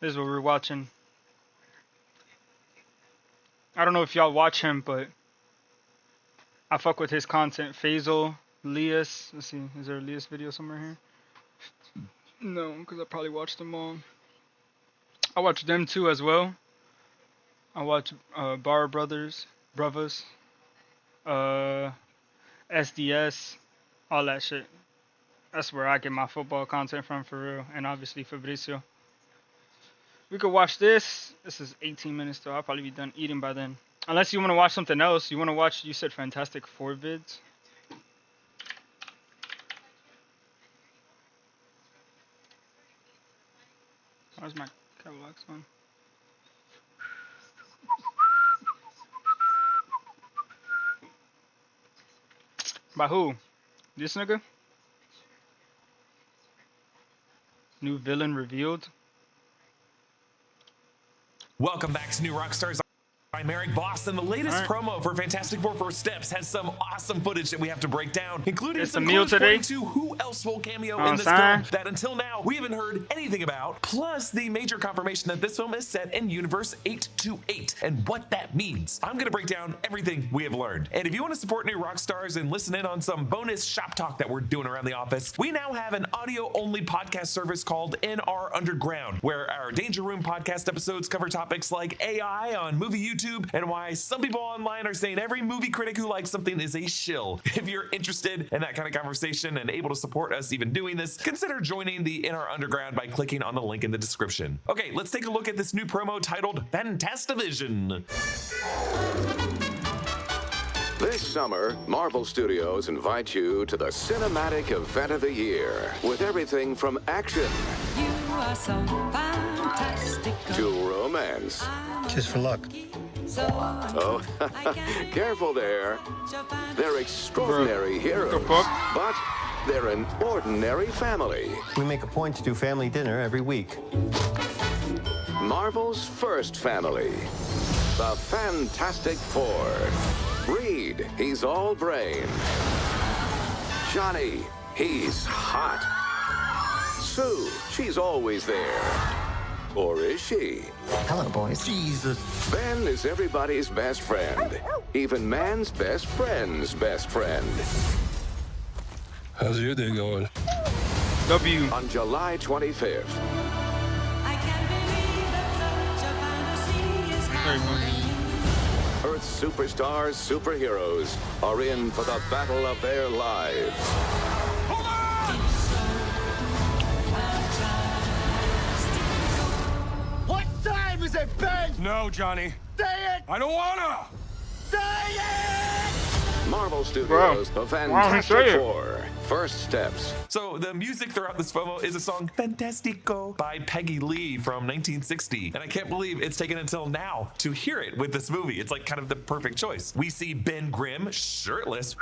This is what we're watching. I don't know if y'all watch him, but I fuck with his content. Faisal, Lias. Let's see, is there a Lias video somewhere here? No, because I probably watched them all. I watch them too as well. I watch Bar Brothers, Bravas, SDS, all that shit. That's where I get my football content from for real. And obviously Fabricio. We could watch this. This is 18 minutes though. I'll probably be done eating by then. Unless you want to watch something else. You want to watch, you said Fantastic Four vids. Where's my Cadillac on? By who? This nigga? New villain revealed. Welcome back to New Rockstars. I'm Eric Voss, and the latest promo for Fantastic Four First Steps has some awesome footage that we have to break down, including some clues pointing to who else will cameo in this film that until now we haven't heard anything about, plus the major confirmation that this film is set in Universe 828 and what that means. I'm going to break down everything we have learned. And if you want to support New Rockstars and listen in on some bonus shop talk that we're doing around the office, we now have an audio-only podcast service called NR Underground, where our Danger Room podcast episodes cover topics like AI on movie YouTube, and why some people online are saying every movie critic who likes something is a shill. If you're interested in that kind of conversation and able to support us even doing this, consider joining the NR Underground by clicking on the link in the description. Okay, let's take a look at this new promo titled Fantastivision. This summer, Marvel Studios invite you to the cinematic event of the year with everything from action to romance. Just for luck. Oh, careful there. They're extraordinary heroes, but they're an ordinary family. We make a point to do family dinner every week. Marvel's first family, the Fantastic Four. Reed, he's all brain. Johnny, he's hot. Sue, she's always there. Or is she? Hello, boys. Jesus. Ben is everybody's best friend. Even man's best friend's best friend. How's your day going? W. On July 25th. Earth's superstars, superheroes are in for the battle of their lives. Hold on! What time is it, Ben? No, Johnny. Say it! I don't wanna! Say it! Marvel Studios, The Fantastic Four, First Steps. So the music throughout this promo is a song Fantastico by Peggy Lee from 1960. And I can't believe it's taken until now to hear it with this movie. It's like kind of the perfect choice. We see Ben Grimm shirtless,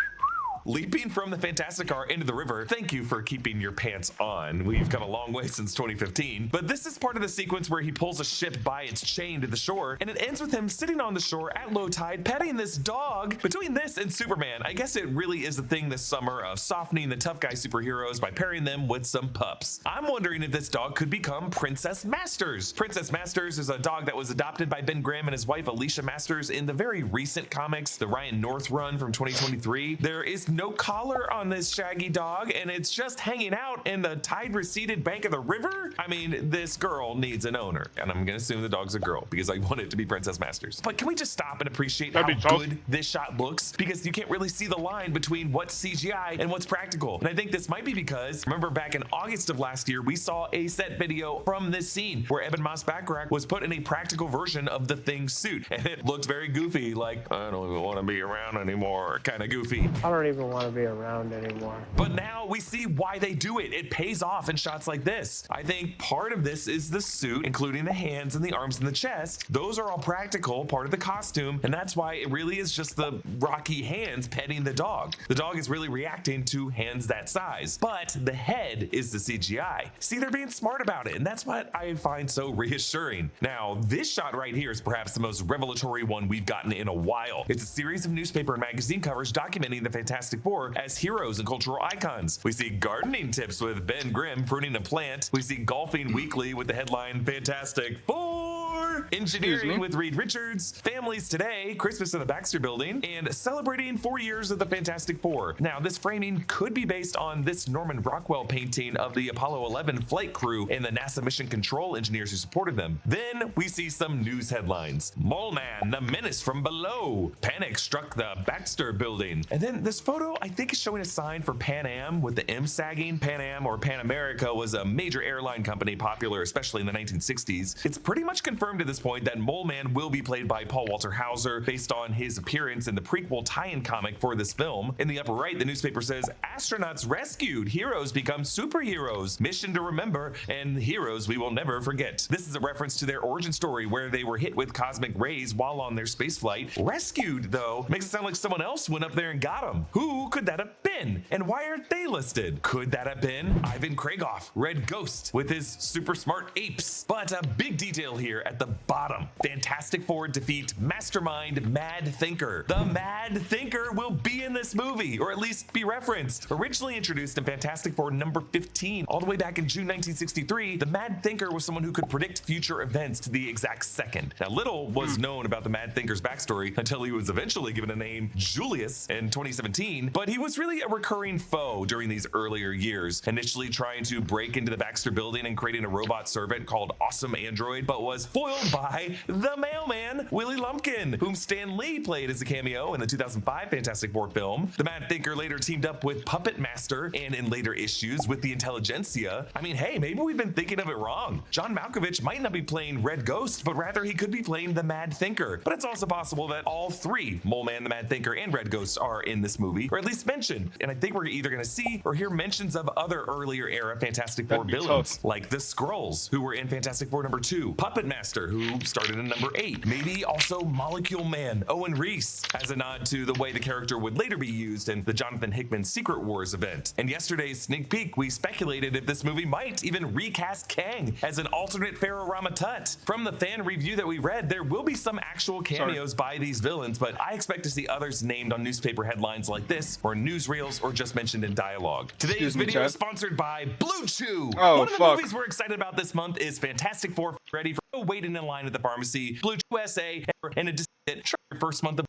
leaping from the Fantastic Car into the river. Thank you for keeping your pants on. We've come a long way since 2015. But this is part of the sequence where he pulls a ship by its chain to the shore, and it ends with him sitting on the shore at low tide, petting this dog. Between this and Superman, I guess it really is a thing this summer of softening the tough guy superheroes by pairing them with some pups. I'm wondering if this dog could become Princess Masters. Princess Masters is a dog that was adopted by Ben Grimm and his wife Alicia Masters in the very recent comics, the Ryan North run from 2023. There is no collar on this shaggy dog, and it's just hanging out in the tide receded bank of the river. I mean, this girl needs an owner, and I'm gonna assume the dog's a girl because I want it to be Princess Masters. But can we just stop and appreciate how good this shot looks? Because you can't really see the line between what's CGI and what's practical. And I think this might be because, remember back in August of last year, we saw a set video from this scene where Ebon Moss-Bachrach was put in a practical version of the Thing's suit, and it looked very goofy, like, I don't even want to be around anymore, kind of goofy. I don't even want to be around anymore. But now we see why they do it. It pays off in shots like this. I think part of this is the suit, including the hands and the arms and the chest. Those are all practical, part of the costume, and that's why it really is just the rocky hands petting the dog. The dog is really reacting to hands that size, but the head is the CGI. See, they're being smart about it, and that's what I find so reassuring. Now, this shot right here is perhaps the most revelatory one we've gotten in a while. It's a series of newspaper and magazine covers documenting the Fantastic Fantastic Four as heroes and cultural icons. We see gardening tips with Ben Grimm pruning a plant. We see golfing weekly with the headline Fantastic Four. Engineering with Reed Richards. Families Today, Christmas in the Baxter Building, and celebrating 4 years of the Fantastic Four. Now, this framing could be based on this Norman Rockwell painting of the Apollo 11 flight crew and the NASA mission control engineers who supported them. Then we see some news headlines. Mole Man, the menace from below. Panic struck the Baxter Building. And then this photo, I think, is showing a sign for Pan Am with the M sagging. Pan Am, or Pan America, was a major airline company popular especially in the 1960s. It's pretty much confirmed at this point that Mole Man will be played by Paul Walter Hauser based on his appearance in the prequel tie-in comic for this film. In the upper right, the newspaper says, astronauts rescued, heroes become superheroes, mission to remember, and heroes we will never forget. This is a reference to their origin story where they were hit with cosmic rays while on their space flight. Rescued, though, makes it sound like someone else went up there and got them. Who could that have been? And why aren't they listed? Could that have been Ivan Kragoff, Red Ghost, with his super smart apes? But a big detail here at the bottom. Fantastic Four defeat Mastermind Mad Thinker. The Mad Thinker will be in this movie, or at least be referenced. Originally introduced in Fantastic Four number 15, all the way back in June 1963, the Mad Thinker was someone who could predict future events to the exact second. Now, little was known about the Mad Thinker's backstory until he was eventually given a name Julius in 2017, but he was really a recurring foe during these earlier years, initially trying to break into the Baxter Building and creating a robot servant called Awesome Android, but was foiled by the mailman, Willie Lumpkin, whom Stan Lee played as a cameo in the 2005 Fantastic Four film. The Mad Thinker later teamed up with Puppet Master, and in later issues with the Intelligentsia. I mean, hey, maybe we've been thinking of it wrong. John Malkovich might not be playing Red Ghost, but rather he could be playing the Mad Thinker. But it's also possible that all three, Mole Man, the Mad Thinker, and Red Ghost, are in this movie, or at least mentioned. And I think we're either going to see or hear mentions of other earlier era Fantastic Four villains, like the Skrulls, who were in Fantastic Four number 2, Puppet Master, who started in number 8, maybe also Molecule Man, Owen Reese, as a nod to the way the character would later be used in the Jonathan Hickman Secret Wars event. In yesterday's sneak peek, we speculated if this movie might even recast Kang as an alternate Pharaoh Rama Tut. From the fan review that we read, there will be some actual cameos by these villains, but I expect to see others named on newspaper headlines like this, or newsreels, or just mentioned in dialogue. Today's video is sponsored by Blue Chew. One of the movies we're excited about this month is Fantastic Four. Ready for waiting in line at the pharmacy. Blue Chew USA, and a first month of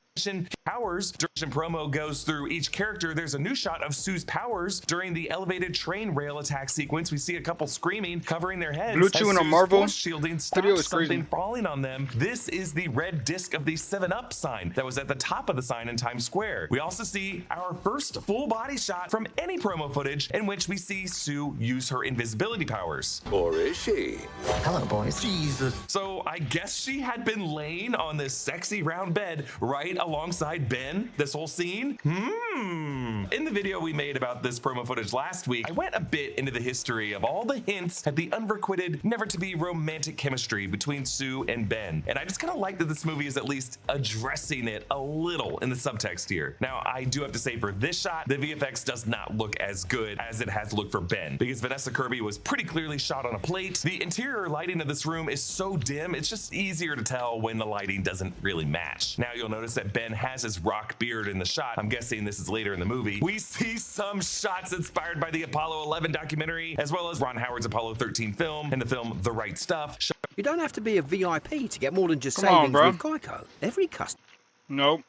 powers. Duration promo goes through each character. There's a new shot of Sue's powers during the elevated train rail attack sequence. We see a couple screaming, covering their heads. Blue Chew in a Marvel shielding stops something falling on them. This is the red disc of the 7-Up sign that was at the top of the sign in Times Square. We also see our first full body shot from any promo footage in which we see Sue use her invisibility powers. Or is she? Hello, boys. Jesus. So I guess she had been laying on this sexy round bed right alongside Ben this whole scene. In the video we made about this promo footage last week, I went a bit into the history of all the hints at the unrequited, never to be romantic chemistry between Sue and Ben. And I just kind of like that this movie is at least addressing it a little in the subtext here. Now, I do have to say for this shot, the VFX does not look as good as it has looked for Ben, because Vanessa Kirby was pretty clearly shot on a plate. The interior lighting of this room is so dim, it's just easier to tell when the lighting doesn't really match. Now you'll notice that Ben has his rock beard in the shot. I'm guessing this is later in the movie. We see some shots inspired by the Apollo 11 documentary, as well as Ron Howard's Apollo 13 film and the film The Right Stuff. You don't have to be a VIP to get more than just savings with Geico. Every customer. Nope.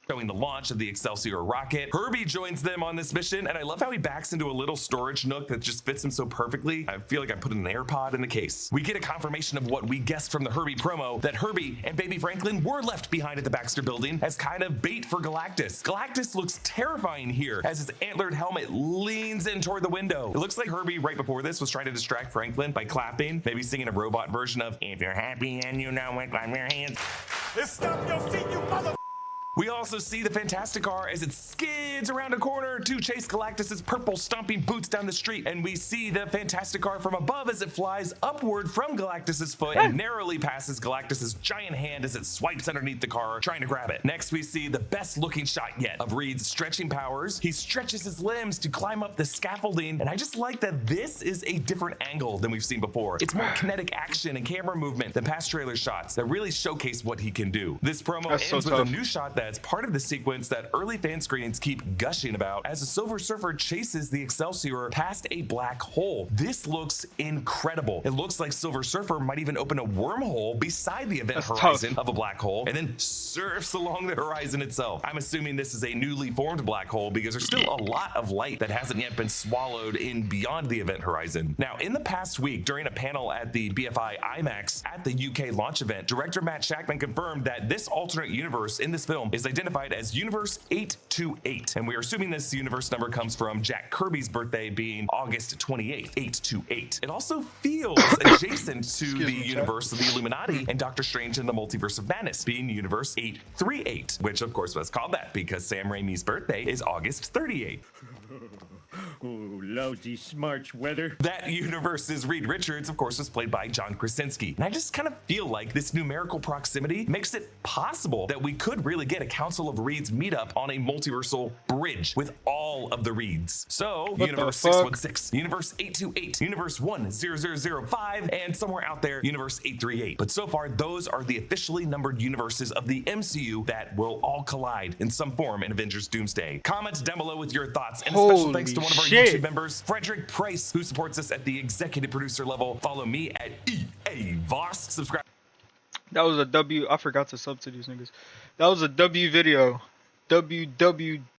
Showing the launch of the Excelsior rocket. Herbie joins them on this mission, and I love how he backs into a little storage nook that just fits him so perfectly. I feel like I put an AirPod in the case. We get a confirmation of what we guessed from the Herbie promo, that Herbie and Baby Franklin were left behind at the Baxter Building as kind of bait for Galactus. Galactus looks terrifying here as his antlered helmet leans in toward the window. It looks like Herbie right before this was trying to distract Franklin by clapping, maybe singing a robot version of "If you're happy and you know it, clap your hands." Stop your feet, you mother. We also see the Fantastic Car as it skids around a corner to chase Galactus's purple stomping boots down the street, and we see the Fantastic Car from above as it flies upward from Galactus's foot and narrowly passes Galactus's giant hand as it swipes underneath the car, trying to grab it. Next, we see the best looking shot yet of Reed's stretching powers. He stretches his limbs to climb up the scaffolding, and I just like that this is a different angle than we've seen before. It's more kinetic action and camera movement than past trailer shots that really showcase what he can do. This promo ends with a new shot that as part of the sequence that early fan screenings keep gushing about as the Silver Surfer chases the Excelsior past a black hole. This looks incredible. It looks like Silver Surfer might even open a wormhole beside the event horizon of a black hole and then surfs along the horizon itself. I'm assuming this is a newly formed black hole because there's still a lot of light that hasn't yet been swallowed in beyond the event horizon. Now, in the past week, during a panel at the BFI IMAX at the UK launch event, director Matt Shackman confirmed that this alternate universe in this film is identified as Universe 828, and we are assuming this universe number comes from Jack Kirby's birthday being August 28th, 828. It also feels adjacent to the universe of the Illuminati and Doctor Strange in the Multiverse of Madness being Universe 838, which of course was called that because Sam Raimi's birthday is August 38th. Oh, lousy smarts weather. That universe's Reed Richards, of course, was played by John Krasinski. And I just kind of feel like this numerical proximity makes it possible that we could really get a Council of Reeds meetup on a multiversal bridge with all of the Reeds. So, Universe 616, Universe 828, Universe 10005, and somewhere out there, Universe 838. But so far, those are the officially numbered universes of the MCU that will all collide in some form in Avengers Doomsday. Comment down below with your thoughts, and a special thanks to one of our YouTube members, Frederick Price, who supports us at the executive producer level. Follow me at EA Voss. Subscribe. That was a W. I forgot to sub to these niggas. That was a W video. WW